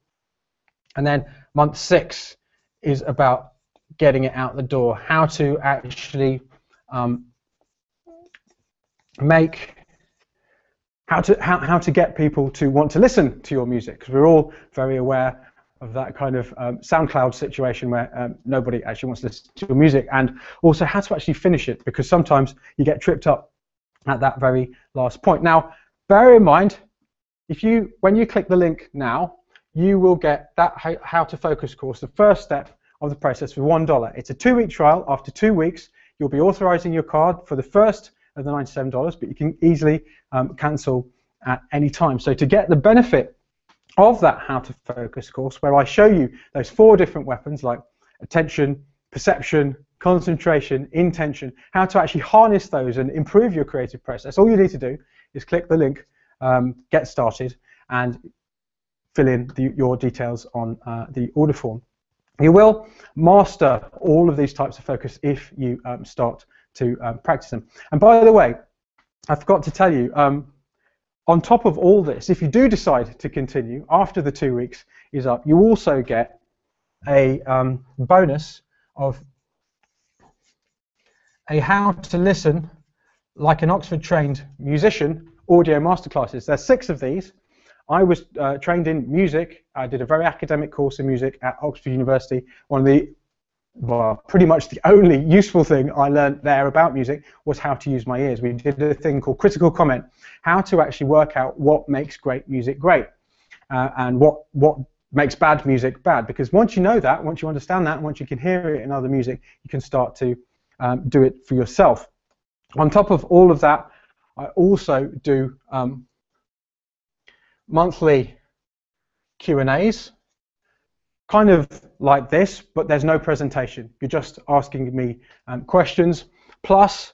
And then month 6 is about getting it out the door, how to actually how to get people to want to listen to your music, because we're all very aware of that kind of SoundCloud situation where nobody actually wants to listen to your music, and also how to actually finish it, because sometimes you get tripped up at that very last point. Now, bear in mind, when you click the link now, you will get that How to Focus course, the first step of the process, for $1. It's a 2-week trial. After 2 weeks, you'll be authorizing your card for the first of the $97, but you can easily cancel at any time. So to get the benefit of that How to Focus course, where I show you those 4 different weapons like attention, perception, concentration, intention, how to actually harness those and improve your creative process, all you need to do is click the link, get started, and fill in your details on the order form. You will master all of these types of focus if you start to practice them. And by the way, I forgot to tell you, on top of all this, if you do decide to continue after the 2 weeks is up, you also get a bonus of a How to Listen Like an Oxford-trained musician audio masterclasses. There's 6 of these. I was trained in music. I did a very academic course in music at Oxford University. One of the, well, pretty much the only useful thing I learned there about music was how to use my ears. We did a thing called critical comment, how to actually work out what makes great music great, and what makes bad music bad. Because once you know that, once you understand that, once you can hear it in other music, you can start to do it for yourself. On top of all of that, I also do monthly Q&As, kind of like this, but there's no presentation. You're just asking me questions, plus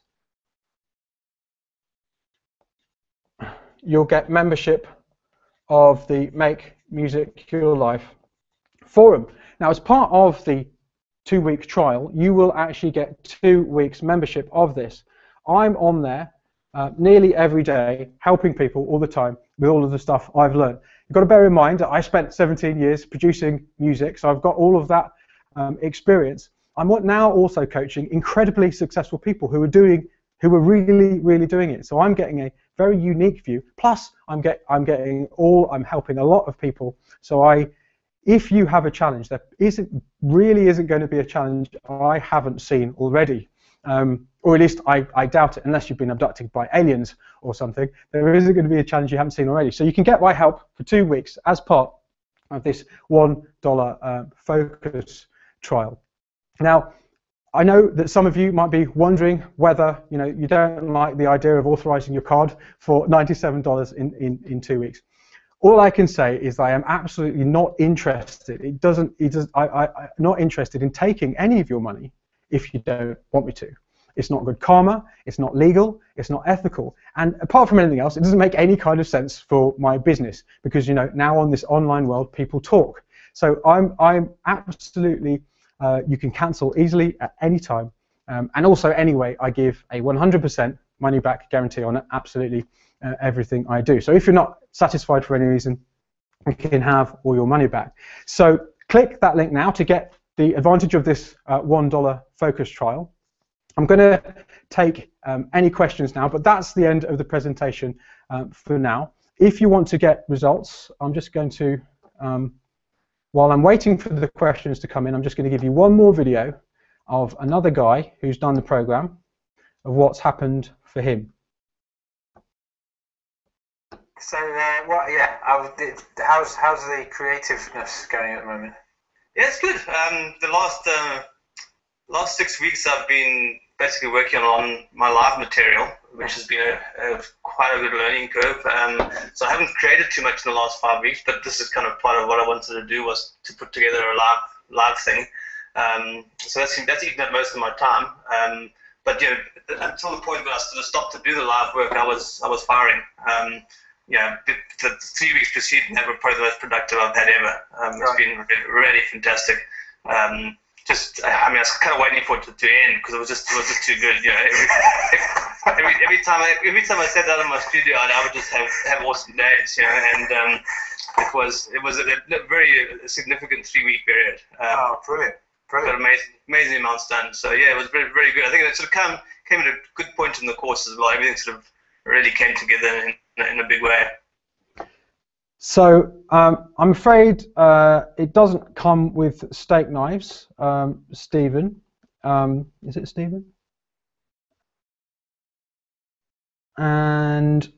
you'll get membership of the Make Music Your Life forum. Now, as part of the 2-week trial, you will actually get 2 weeks membership of this. I'm on there nearly every day, helping people all the time with all of the stuff I've learned. You've got to bear in mind that I spent 17 years producing music, so I've got all of that experience. I'm now also coaching incredibly successful people who are really, really doing it. So I'm getting a very unique view. Plus, I'm helping a lot of people. So if you have a challenge, there really isn't going to be a challenge I haven't seen already. Or at least I doubt it, unless you've been abducted by aliens or something. There isn't going to be a challenge you haven't seen already. So you can get my help for 2 weeks as part of this $1 focus trial. Now, I know that some of you might be wondering whether you don't like the idea of authorizing your card for $97 in 2 weeks. All I can say is I am absolutely not interested. I'm not interested in taking any of your money if you don't want me to. It's not good karma, it's not legal, it's not ethical, and apart from anything else, it doesn't make any kind of sense for my business, because now on this online world, people talk. So I'm absolutely, you can cancel easily at any time, and also anyway, I give a 100% money back guarantee on absolutely everything I do. So if you're not satisfied for any reason, you can have all your money back. So click that link now to get the advantage of this $1 focus trial. I'm going to take any questions now, but that's the end of the presentation for now. If you want to get results, I'm just going to, while I'm waiting for the questions to come in, I'm just going to give you one more video of another guy who's done the program, of what's happened for him. So, how's the creativeness going at the moment? Yeah, it's good. The last 6 weeks I've been basically working on my live material, which has been quite a good learning curve. So I haven't created too much in the last 5 weeks, but this is kind of part of what I wanted to do, was to put together a live thing. So that's eaten up most of my time. But until the point when I sort of stopped to do the live work, I was firing. The 3 weeks preceding that were probably the most productive I've had ever. It's been really fantastic. I mean, I was kind of waiting for it to end because it was just too good. You know, every time I sat down in my studio, I would just have awesome days. You know, and it was a very significant 3-week period. Brilliant. Got amazing amounts done. So yeah, it was very, very good. I think it sort of came at a good point in the course as well. Everything sort of really came together in a big way. So I'm afraid it doesn't come with steak knives, Stephen. Is it Stephen? And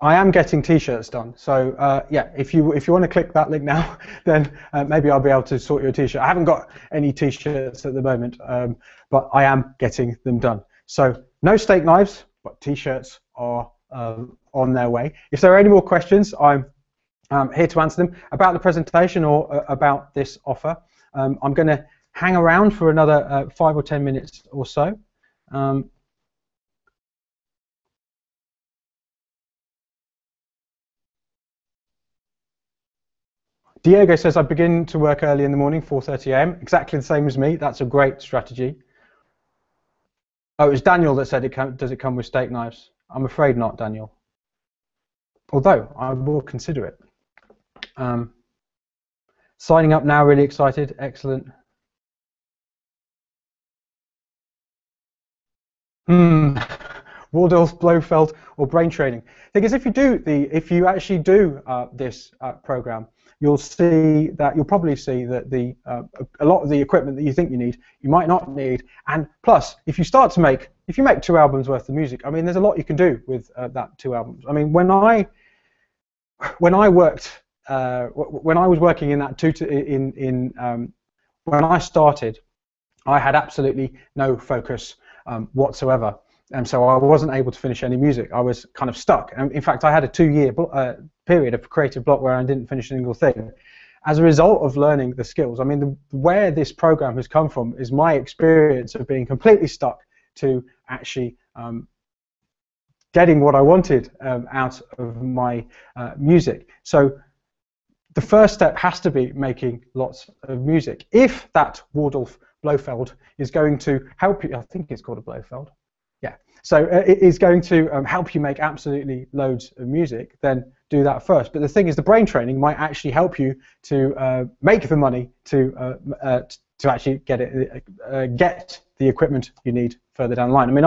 I am getting T-shirts done. So yeah, if you want to click that link now, then maybe I'll be able to sort your T-shirt. I haven't got any T-shirts at the moment, but I am getting them done. So no steak knives, but T-shirts are on their way. If there are any more questions, I'm here to answer them about the presentation or about this offer. I'm going to hang around for another 5 or 10 minutes or so. Diego says, I begin to work early in the morning, 4:30 AM. Exactly the same as me. That's a great strategy. Oh, it was Daniel that said, does it come with steak knives? I'm afraid not, Daniel. Although, I will consider it. Signing up now, really excited. Excellent. Waldorf, Blofeld, or brain training. Because if you actually do this program, you'll probably see that a lot of the equipment that you think you need, you might not need. And plus, if you make 2 albums worth of music, I mean, there's a lot you can do with that 2 albums. I mean, when I was working in that when I started, I had absolutely no focus whatsoever, and so I wasn't able to finish any music. I was kind of stuck, and in fact I had a 2-year period of creative block where I didn't finish a single thing. As a result of learning the skills, I mean, where this program has come from is my experience of being completely stuck to actually getting what I wanted out of my music. So the first step has to be making lots of music. If that Waldorf Blofeld is going to help you, I think it's called a Blofeld, yeah. So it is going to help you make absolutely loads of music, then do that first. But the thing is, the brain training might actually help you to make the money to actually get the equipment you need further down the line. I mean,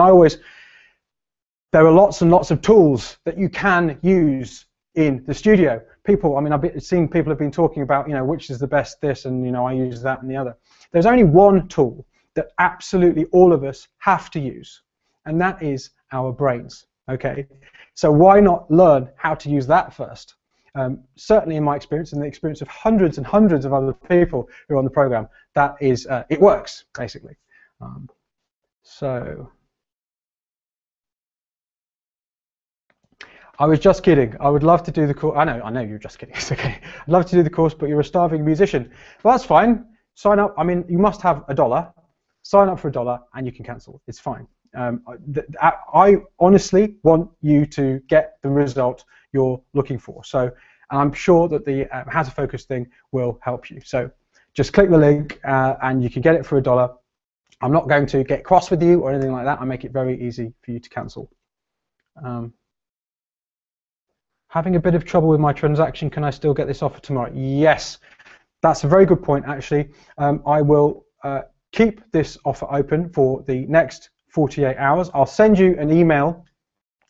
there are lots and lots of tools that you can use in the studio. I've seen people have been talking about, which is the best this, and I use that and the other. There's only one tool that absolutely all of us have to use, and that is our brains. Okay, so why not learn how to use that first? Certainly, in my experience, and the experience of hundreds and hundreds of other people who are on the program, that is, it works basically. So. I was just kidding. I would love to do the course. I know you're just kidding. It's okay. I'd love to do the course, but you're a starving musician. Well, that's fine. Sign up. I mean, you must have $1. Sign up for $1, and you can cancel. It's fine. I honestly want you to get the result you're looking for. So, and I'm sure that the How to Focus thing will help you. So, just click the link, and you can get it for $1. I'm not going to get cross with you or anything like that. I make it very easy for you to cancel. Having a bit of trouble with my transaction, can I still get this offer tomorrow? Yes, that's a very good point actually. I will keep this offer open for the next 48 hours. I'll send you an email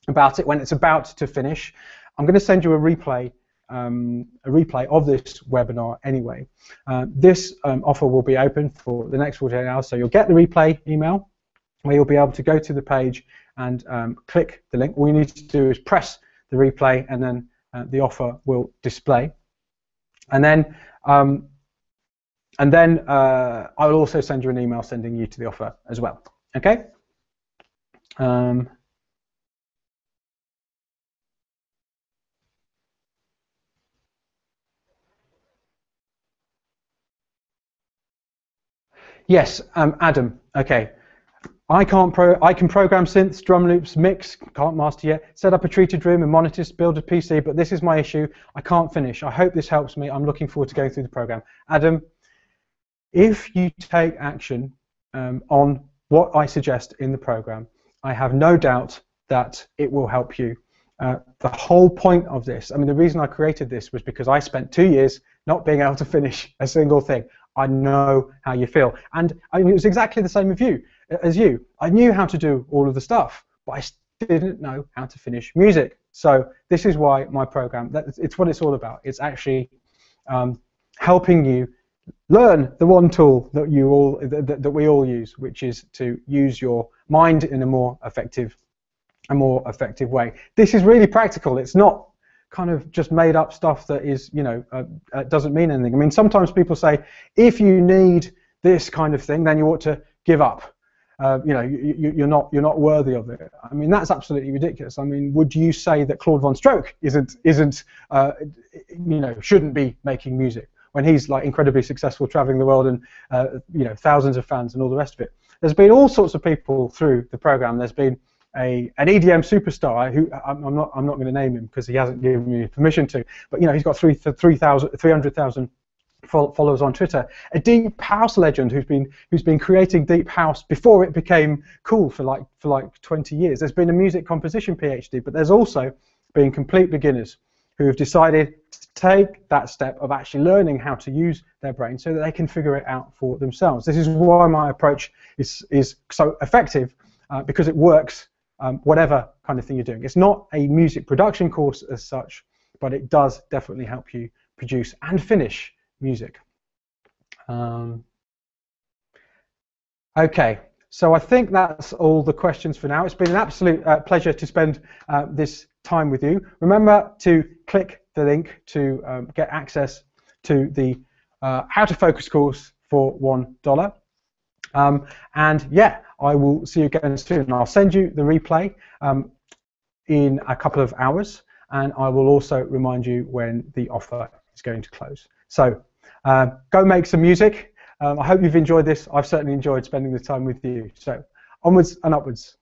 about it when it's about to finish. I'm going to send you a replay of this webinar anyway. This offer will be open for the next 48 hours, so you'll get the replay email where you'll be able to go to the page and click the link. All you need to do is press the replay, and then the offer will display. And then I will also send you an email sending you to the offer as well. Okay. Yes, Adam. Okay. I can program synths, drum loops, mix, can't master yet, set up a treated room and monitors, build a PC, but this is my issue. I can't finish. I hope this helps me. I'm looking forward to going through the program. Adam, if you take action on what I suggest in the program, I have no doubt that it will help you. The whole point of this, I mean, the reason I created this was because I spent 2 years not being able to finish a single thing. I know how you feel, and I mean, it was exactly the same as you. I knew how to do all of the stuff, but I didn't know how to finish music. So this is why my program, it's what it's all about. It's actually helping you learn the one tool that we all use, which is to use your mind in a more effective way. This is really practical. It's not kind of just made up stuff that is, you know, doesn't mean anything. I mean, sometimes people say, if you need this kind of thing, then you ought to give up. You know, you're not worthy of it. I mean, that's absolutely ridiculous. I mean, would you say that Claude Von Stroke isn't you know, shouldn't be making music when he's like incredibly successful, traveling the world, and you know, thousands of fans and all the rest of it? There's been all sorts of people through the program. There's been an EDM superstar who I'm not going to name him because he hasn't given me permission to, but you know, he's got 300,000 followers on Twitter. A deep house legend who's been creating deep house before it became cool for like 20 years. There's been a music composition PhD, but there's also been complete beginners who have decided to take that step of actually learning how to use their brain so that they can figure it out for themselves. This is why my approach is so effective, because it works whatever kind of thing you're doing. It's not a music production course as such, but it does definitely help you produce and finish music. Okay, so I think that's all the questions for now. It's been an absolute pleasure to spend this time with you. Remember to click the link to get access to the How to Focus course for $1. And yeah, I will see you again soon. I'll send you the replay in a couple of hours, and I will also remind you when the offer is going to close. So go make some music. I hope you've enjoyed this. I've certainly enjoyed spending the time with you. So onwards and upwards.